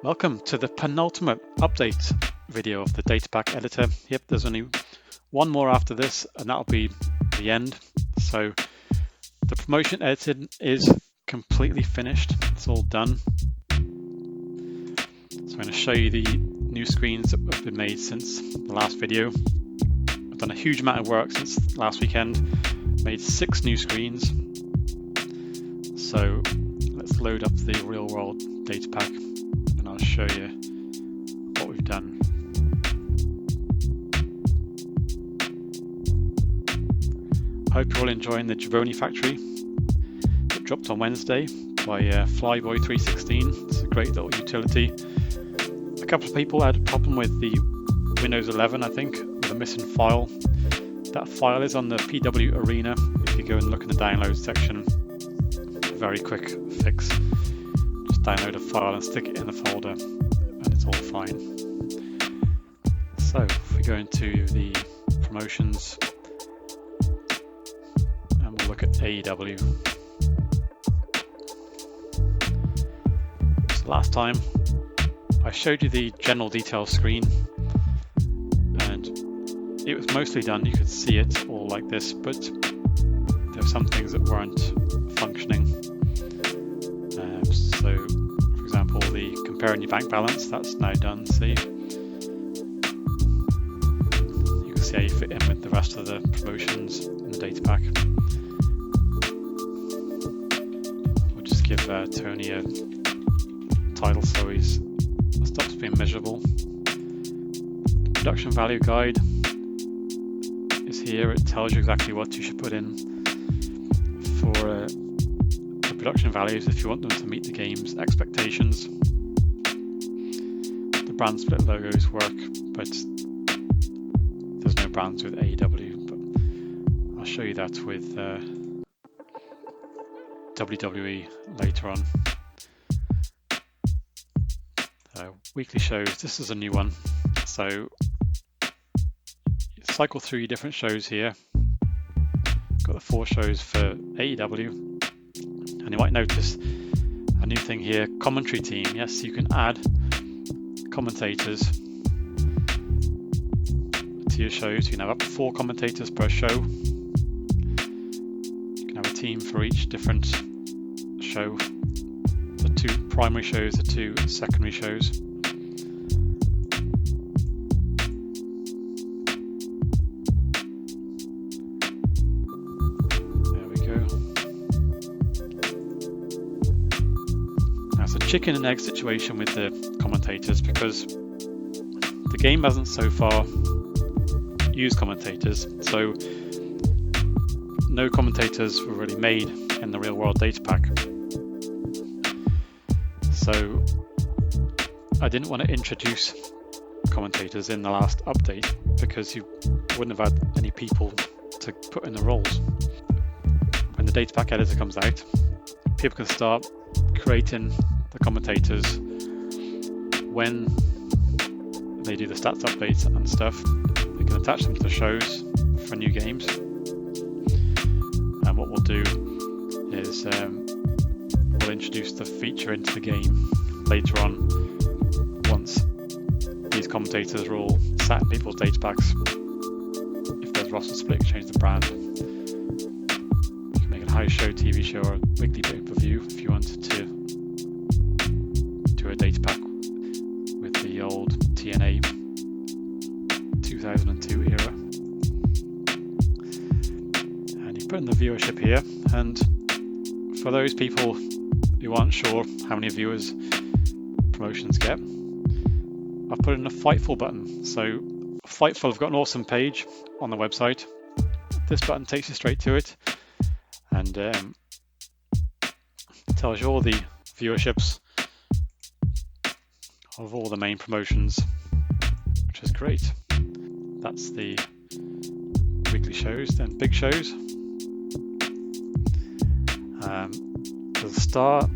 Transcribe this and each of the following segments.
Welcome to the penultimate update video of the Datapack editor. Yep, there's only one more after this and that'll be the end. So the promotion editing is completely finished. It's all done. So I'm going to show you the new screens that have been made since the last video. I've done a huge amount of work since last weekend, made 6 new screens. So let's load up the real world Datapack and I'll show you what we've done. I hope you're all enjoying the Jabroni Factory that dropped on Wednesday by Flyboy316. It's a great little utility. A couple of people had a problem with the Windows 11, I think, with a missing file. That file is on the PW Arena. If you go and look in the download section, a very quick fix. Just download a file and stick it in the folder and it's all fine. So if we go into the promotions and we'll look at AEW. So last time I showed you the general details screen and it was mostly done. You could see it all like this, but there were some things that weren't functioning. So for example, the comparing your bank balance, that's now done. See, you can see how you fit in with the rest of the promotions in the data pack. We'll just give Tony a title so he stops being miserable. The production value guide is here. It tells you exactly what you should put in for the production values if you want them to meet the game's expectations. The brand split logos work, but there's no brands with AEW, but I'll show you that with WWE later on. Weekly shows, this is a new one. So you cycle through your different shows here. Got the 4 shows for AEW. And you might notice a new thing here, commentary team. Yes, you can add commentators to your shows. You can have up to 4 commentators per show. You can have a team for each different show. The 2 primary shows, the 2 secondary shows. Chicken and egg situation with the commentators because the game hasn't so far used commentators, so no commentators were really made in the real world data pack. So I didn't want to introduce commentators in the last update because you wouldn't have had any people to put in the roles. When the data pack editor comes out, people can start creating the commentators when they do the stats updates and stuff. They can attach them to the shows for new games. And what we'll do is we'll introduce the feature into the game later on once these commentators are all sat in people's data packs. If there's roster split, change the brand. You can make it a house show, TV show, or a weekly pay-per-view if you wanted to. A data pack with the old TNA 2002 era, and you put in the viewership here, and for those people who aren't sure how many viewers promotions get, I've put in a Fightful button. So Fightful have got an awesome page on the website. This button takes you straight to it and tells you all the viewerships of all the main promotions, which is great. That's the weekly shows. Then big shows. There's a star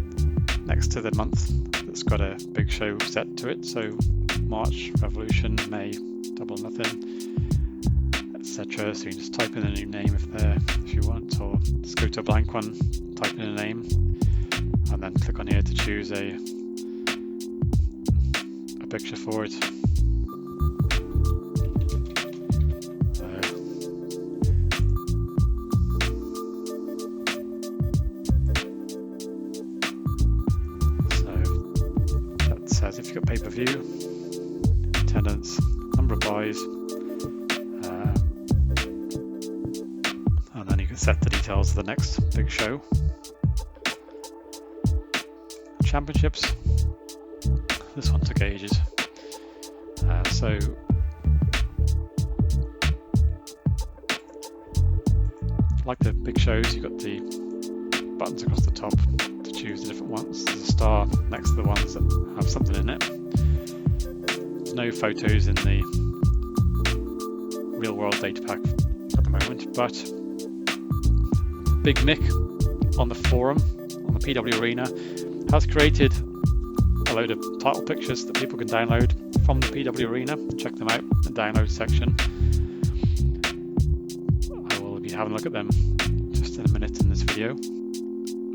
next to the month that's got a big show set to it. So March Revolution, May Double Nothing, etc. So you can just type in a new name if you want, or just go to a blank one, type in a name, and then click on here to choose a picture for it. Says if you've got pay-per-view, attendance, number of buys, and then you can set the details of the next big show. Championships, this one took ages. So like the big shows, you've got the buttons across the top to choose the different ones. There's a star next to the ones that have something in it. There's no photos in the real world data pack at the moment, but Big Mick on the forum, on the PW Arena, has created a load of title pictures that people can download from the PW Arena. Check them out in the download section. I will be having a look at them just in a minute in this video.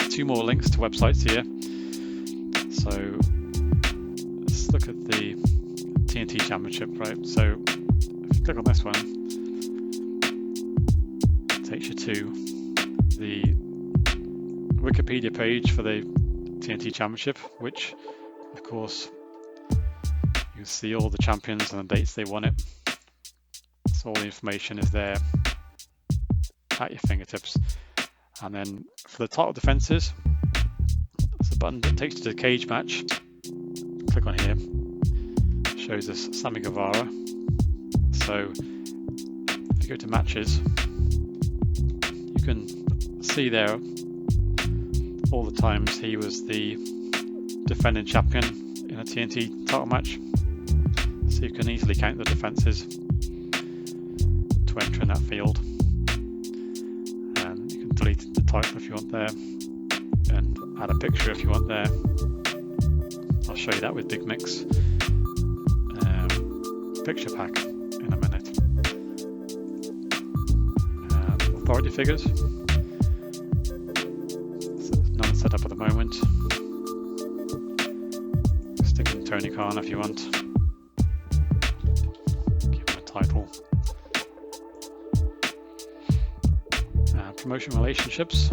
2 more links to websites here. So let's look at the TNT Championship, right? So if you click on this one, it takes you to the Wikipedia page for the TNT Championship, which of course you can see all the champions and the dates they won it. So all the information is there at your fingertips. And then for the title defenses, there's a button that takes you to the cage match. Click on here, shows us Sammy Guevara. So if you go to matches, you can see there all the times he was the defending champion in a TNT title match. So you can easily count the defenses to enter in that field. And you can delete the title if you want there, and add a picture if you want there. I'll show you that with Big Mick's picture pack in a minute. Authority figures. None set up at the moment. Stick in Tony Khan if you want. Give him a title. Promotion relationships.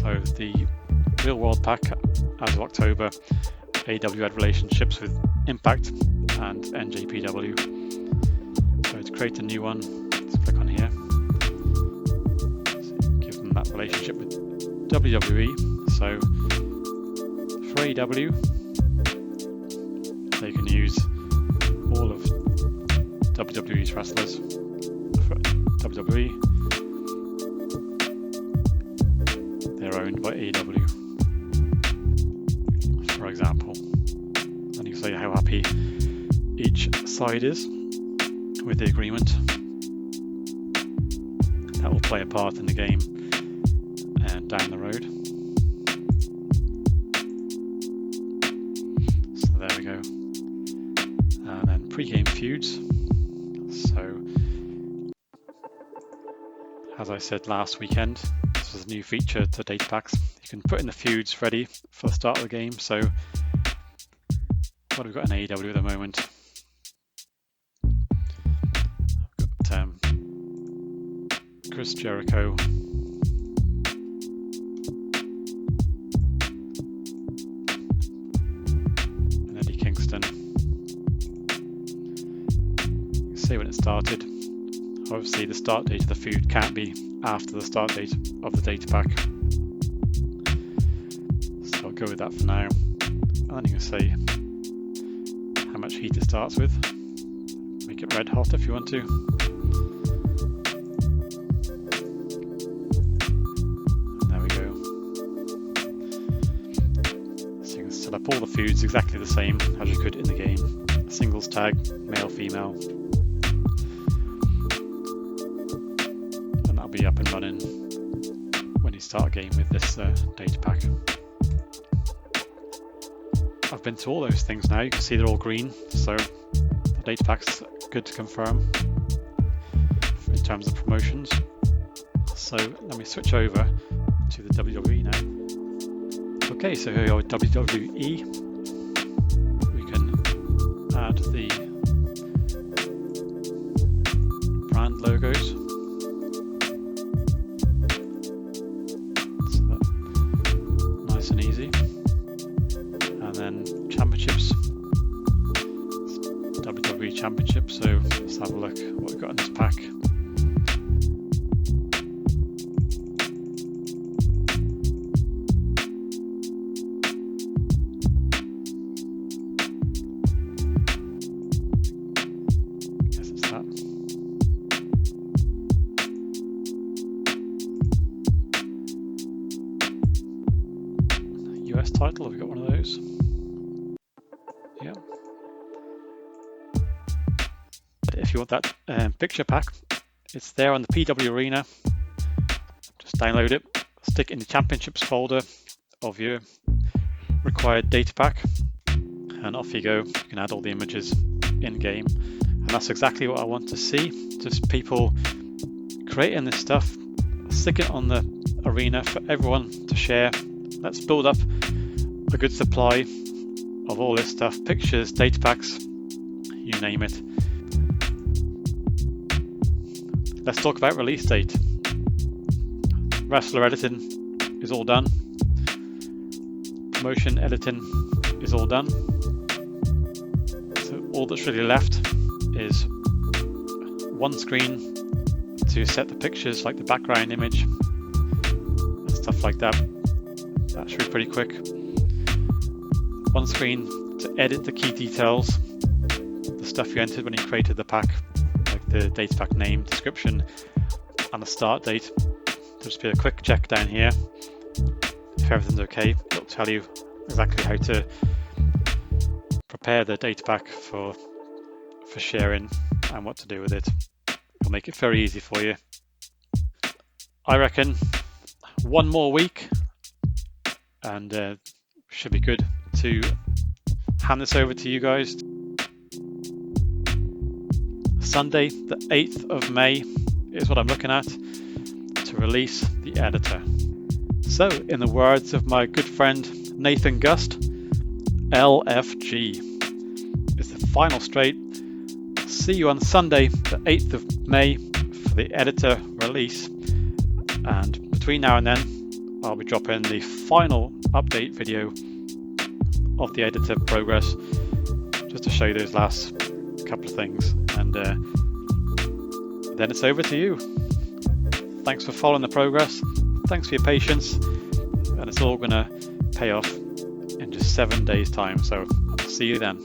So the real world pack as of October, AEW had relationships with Impact and NJPW. So to create a new one, let's click on here. So give them that relationship with WWE. So for AEW, they can use all of WWE's wrestlers. For WWE, they're owned by AEW, for example. And you can see how happy each side is with the agreement. That will play a part in the game and down the road. So there we go. And then pre-game feuds. So as I said last weekend, this is a new feature to data packs. You can put in the feuds ready for the start of the game. So what have we got in AEW at the moment? I've got Chris Jericho, and Eddie Kingston. You can see when it started. Obviously the start date of the feud can't be after the start date of the data pack. So I'll go with that for now. And then you can see how much heat it starts with. Make it red hot if you want to. And there we go. So you can set up all the feuds exactly the same as you could in the game. Singles tag, male, female. And that'll be up and running when you start a game with this data pack. I've been to all those things now. You can see they're all green, so the data pack's good to confirm in terms of promotions. So let me switch over to the WWE now. Okay, so here we are with WWE. add the brand logos. So nice and easy. And then championships, WWE Championship. So let's have a look what we've got in this pack. Guess it's that. US title, have we got one of those? Yeah. If you want that picture pack, it's there on the PW Arena. Just download it, stick it in the championships folder of your required data pack, and off you go. You can add all the images in game, and that's exactly what I want to see. Just people creating this stuff, stick it on the arena for everyone to share. Let's build up a good supply of all this stuff, pictures, data packs, you name it. Let's talk about release date. Wrestler editing is all done. Promotion editing is all done. So all that's really left is one screen to set the pictures, like the background image and stuff like that. That should be pretty quick. One screen to edit the key details, the stuff you entered when you created the pack, like the data pack name, description, and the start date. There'll just be a quick check down here. If everything's okay, it'll tell you exactly how to prepare the data pack for sharing and what to do with it. It'll make it very easy for you. I reckon one more week and should be good to hand this over to you guys. Sunday the 8th of May is what I'm looking at to release the editor. So in the words of my good friend Nathan Gust, LFG is the final straight. See you on Sunday the 8th of May for the editor release, and between now and then I'll be dropping the final update video of the editor progress, just to show you those last couple of things, and then it's over to you. Thanks for following the progress, thanks for your patience, and it's all going to pay off in just 7 days time, so see you then.